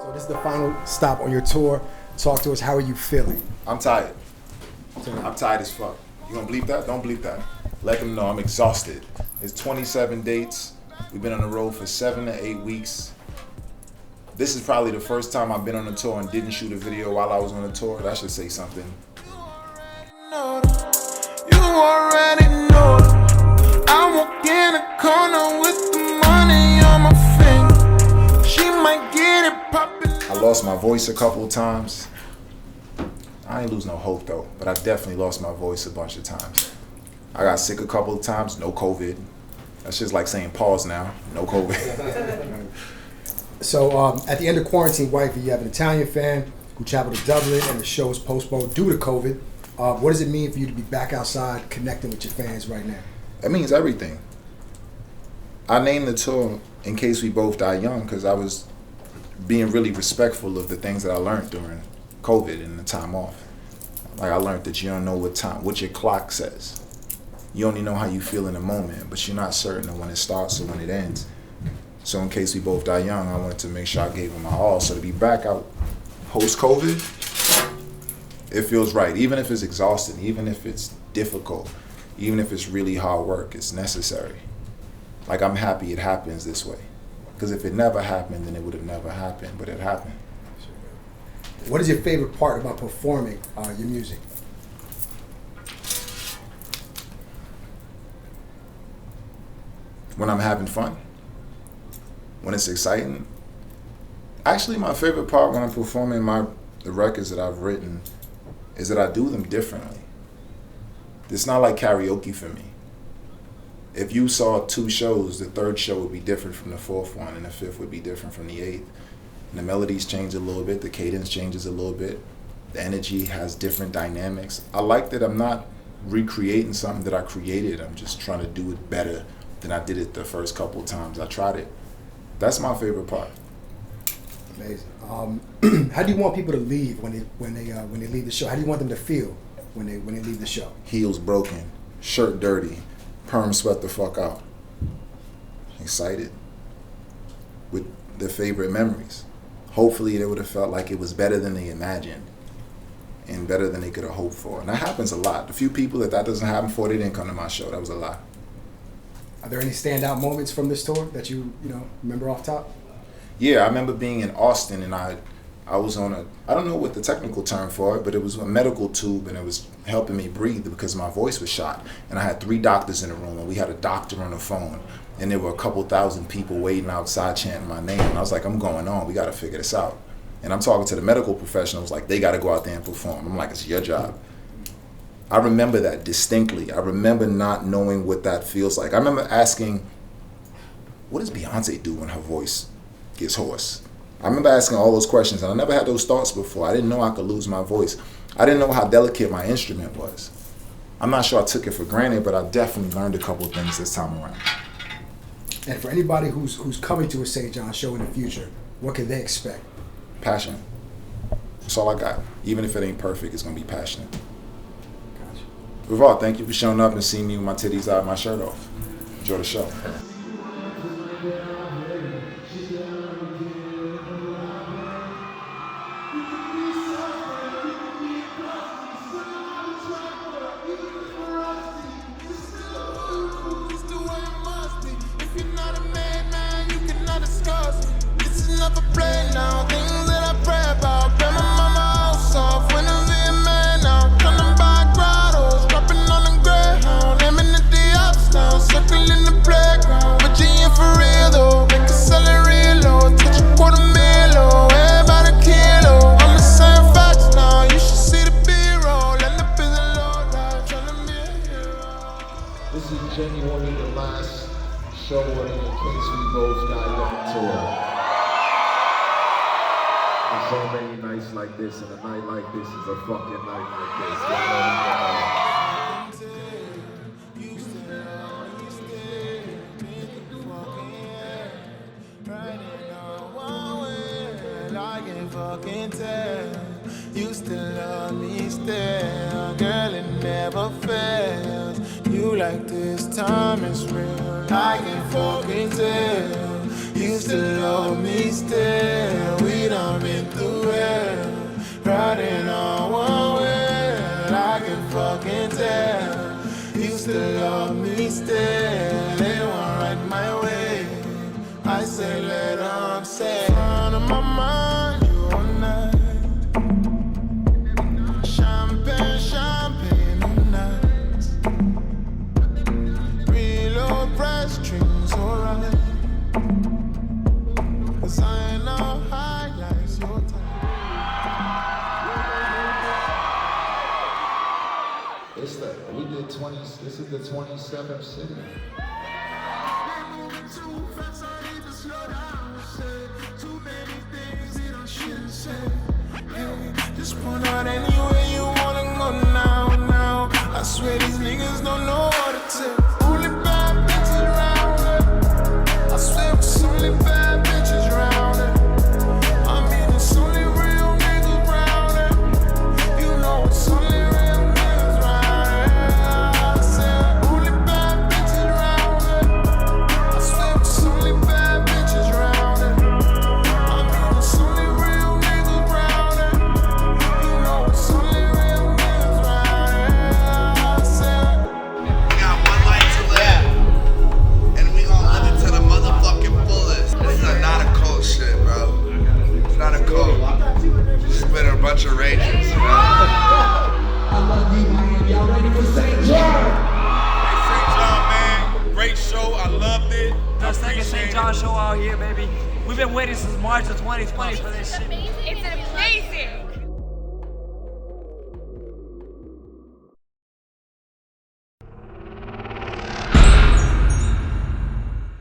So this is the final stop on your tour. Talk to us. How are you feeling? I'm tired. I'm tired as fuck. You gonna bleep that? Don't bleep that. Let them know I'm exhausted. It's 27 dates. We've been on the road for 7 to 8 weeks. This is probably the first time I've been on a tour and didn't shoot a video while I was on the tour. That should say something. You already know. I walk in a corner with the money on my finger. She might get it poppin'. I lost my voice a couple of times. I ain't lose no hope though, but I definitely lost my voice a bunch of times. I got sick a couple of times, no COVID. That's just like saying pause now, no COVID. So at the end of quarantine, wifey, you have an Italian fan who traveled to Dublin and the show was postponed due to COVID. What does it mean for you to be back outside connecting with your fans right now? It means everything. I named the tour In Case We Both Die Young because I was being really respectful of the things that I learned during COVID and the time off. Like I learned that you don't know what your clock says. You only know how you feel in the moment, but you're not certain of when it starts or when it ends. So in case we both die young, I wanted to make sure I gave them my all. So to be back out post-COVID, it feels right. Even if it's exhausting, even if it's difficult, even if it's really hard work, it's necessary. Like I'm happy it happens this way. Because if it never happened, then it would have never happened, but it happened. What is your favorite part about performing your music? When I'm having fun, when it's exciting. Actually, my favorite part when I'm performing the records that I've written is that I do them differently. It's not like karaoke for me. If you saw 2 shows, the 3rd show would be different from the 4th one, and the 5th would be different from the 8th. And the melodies change a little bit, the cadence changes a little bit, the energy has different dynamics. I like that I'm not recreating something that I created, I'm just trying to do it better than I did it the first couple of times I tried it. That's my favorite part. Amazing. How do you want people to leave when they leave the show? How do you want them to feel when they leave the show? Heels broken, shirt dirty, perm sweat the fuck out. Excited with their favorite memories. Hopefully they would have felt like it was better than they imagined and better than they could have hoped for. And that happens a lot. The few people that doesn't happen for, they didn't come to my show. That was a lot. Are there any standout moments from this tour that you remember off top? Yeah, I remember being in Austin and I was on I don't know what the technical term for it, but it was a medical tube and it was helping me breathe because my voice was shot. And I had 3 doctors in the room and we had a doctor on the phone and there were a couple thousand people waiting outside chanting my name. And I was like, I'm going on, we gotta figure this out. And I'm talking to the medical professionals like, they gotta go out there and perform. I'm like, it's your job. I remember that distinctly. I remember not knowing what that feels like. I remember asking, what does Beyonce do when her voice gets hoarse? I remember asking all those questions, and I never had those thoughts before. I didn't know I could lose my voice. I didn't know how delicate my instrument was. I'm not sure I took it for granted, but I definitely learned a couple of things this time around. And for anybody who's coming to a St. John show in the future, what can they expect? Passion. That's all I got. Even if it ain't perfect, it's gonna be passionate. Gotcha. REVOLT, thank you for showing up and seeing me with my titties out and my shirt off. Enjoy the show. Genuinely the last show on In Case We Both Die Young tour. There's so many nights like this, and a night like this is a fucking night like this. I can fucking tell you still love me still, girl, it never fails. You like this time is real. I can fucking tell You still love me still. We done been through hell. Riding on one wheel, I can fucking tell. You still love me still. They won't ride my way. I say let them say. Front of my mind, you all night. Champagne, champagne all night. Reload price strings, alright. 'Cause I ain't no highlights, your time. It's the, we did 20, this is the 27th city. Too fast, I need to slow down. Say too many things that I shouldn't say. Hey, just point out anywhere you wanna go now. I swear these niggas don't know what to say. Only bad bitches around here. I swear it's only bad bitches around here. I mean it's only real niggas around here. You know it's only real niggas around here. I said only bad bitches around here. I swear it's only bad bitches around here. I mean it's only real niggas around here. You know it's only real niggas around here. I said We got one life to live, and we gonna live it to the motherfucking fullest. This is not a cold shit, bro. It's not a cold. Just been a bunch of rages, you know? St. John, man. Great show. I loved it. The second St. John show out here, baby. We've been waiting since March of 2020 for this shit. It's amazing.